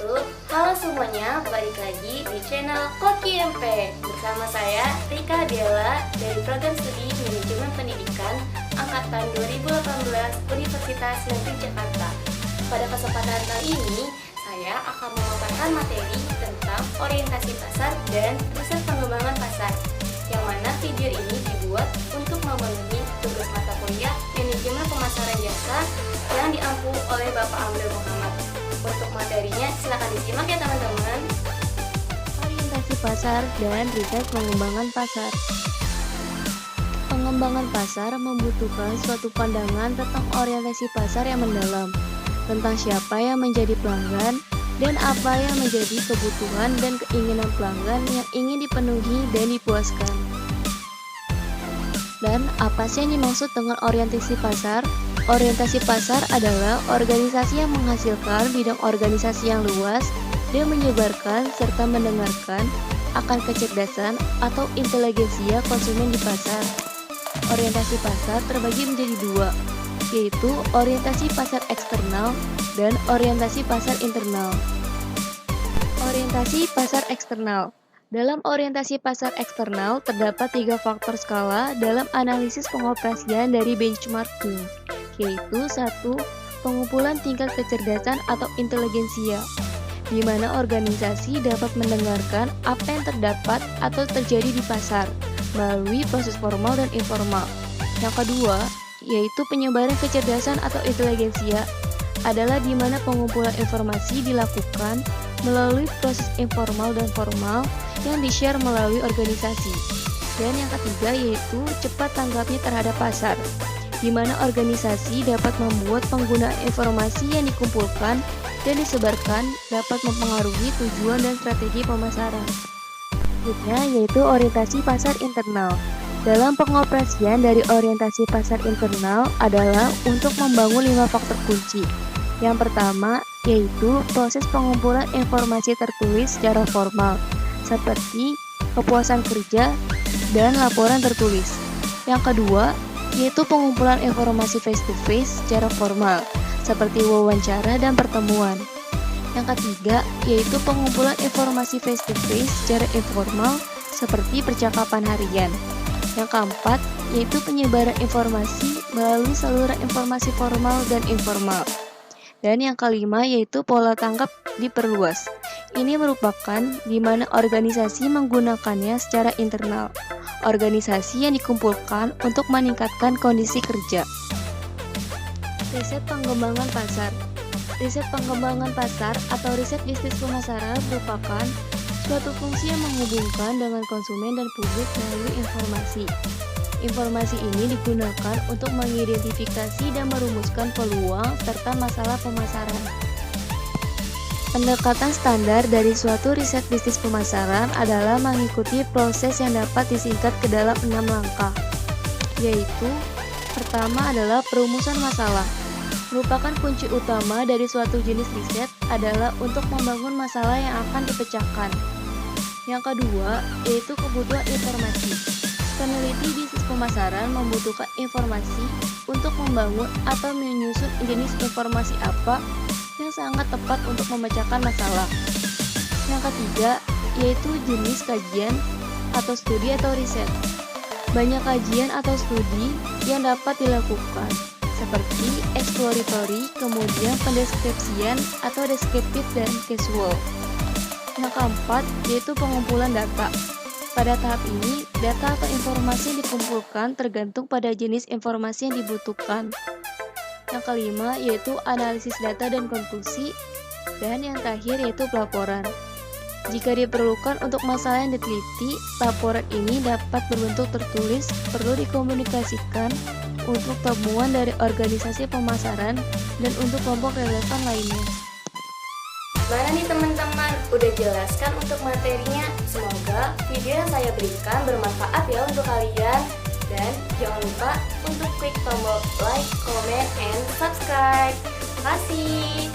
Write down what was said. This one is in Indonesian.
wabarakatuh. Halo semuanya, balik lagi di channel Koki MP. Bersama saya Rika Della dari Program Studi Manajemen Pendidikan Angkatan 2018 Universitas Negeri Jakarta. Pada kesempatan kali ini, saya akan memaparkan materi tentang orientasi pasar dan riset pengembangan pasar, yang mana video ini dibuat untuk memenuhi tugas mata kuliah Manajemen Pemasaran Jasa yang diampu oleh Bapak Amril Muhammad. Untuk materinya silakan disimak ya teman-teman. Orientasi pasar dan riset pengembangan pasar. Pengembangan pasar membutuhkan suatu pandangan tentang orientasi pasar yang mendalam, tentang siapa yang menjadi pelanggan dan apa yang menjadi kebutuhan dan keinginan pelanggan yang ingin dipenuhi dan dipuaskan. Dan apa sih yang dimaksud dengan orientasi pasar? Orientasi pasar adalah organisasi yang menghasilkan bidang organisasi yang luas dan menyebarkan serta mendengarkan akan kecerdasan atau inteligensia konsumen di pasar. Orientasi pasar terbagi menjadi dua, yaitu orientasi pasar eksternal dan orientasi pasar internal. Orientasi pasar eksternal. Dalam orientasi pasar eksternal terdapat 3 faktor skala dalam analisis pengoperasian dari benchmarking, yaitu 1. Pengumpulan tingkat kecerdasan atau inteligensia, di mana organisasi dapat mendengarkan apa yang terdapat atau terjadi di pasar melalui proses formal dan informal. Yang kedua, yaitu penyebaran kecerdasan atau inteligensia, adalah di mana pengumpulan informasi dilakukan melalui proses informal dan formal yang di-share melalui organisasi. Dan yang ketiga yaitu cepat tanggapnya terhadap pasar, di mana organisasi dapat membuat penggunaan informasi yang dikumpulkan dan disebarkan dapat mempengaruhi tujuan dan strategi pemasaran. Selanjutnya yaitu orientasi pasar internal. Dalam pengoperasian dari orientasi pasar internal adalah untuk membangun 5 faktor kunci. Yang pertama yaitu proses pengumpulan informasi tertulis secara formal, seperti kepuasan kerja dan laporan tertulis. Yang kedua yaitu pengumpulan informasi face-to-face secara formal, seperti wawancara dan pertemuan. Yang ketiga yaitu pengumpulan informasi face-to-face secara informal, seperti percakapan harian. Yang keempat yaitu penyebaran informasi melalui saluran informasi formal dan informal. Dan yang kelima yaitu pola tangkap diperluas. Ini merupakan di mana organisasi menggunakannya secara internal. Organisasi yang dikumpulkan untuk meningkatkan kondisi kerja. Riset pengembangan pasar. Riset pengembangan pasar atau riset bisnis pemasaran merupakan suatu fungsi yang menghubungkan dengan konsumen dan publik melalui informasi. Informasi ini digunakan untuk mengidentifikasi dan merumuskan peluang serta masalah pemasaran. Pendekatan standar dari suatu riset bisnis pemasaran adalah mengikuti proses yang dapat disingkat ke dalam 6 langkah, yaitu pertama adalah perumusan masalah. Merupakan kunci utama dari suatu jenis riset adalah untuk membangun masalah yang akan dipecahkan. Yang kedua, yaitu kebutuhan informasi. Peneliti bisnis pemasaran membutuhkan informasi untuk membangun atau menyusun jenis informasi apa yang sangat tepat untuk memecahkan masalah. Yang ketiga, yaitu jenis kajian atau studi atau riset. Banyak kajian atau studi yang dapat dilakukan, seperti exploratory, kemudian pendeskripsian atau deskriptif dan casual. Yang keempat, yaitu pengumpulan data. Pada tahap ini, data atau informasi yang dikumpulkan tergantung pada jenis informasi yang dibutuhkan. Yang kelima yaitu analisis data dan konklusi. Dan yang terakhir yaitu pelaporan. Jika diperlukan untuk masalah yang diteliti, laporan ini dapat berbentuk tertulis, perlu dikomunikasikan untuk temuan dari organisasi pemasaran dan untuk kelompok relevan lainnya. Mana nih teman-teman, udah jelaskan untuk materinya? Semoga video yang saya berikan bermanfaat ya untuk kalian. Dan jangan lupa untuk klik tombol like, comment, and subscribe. Terima kasih.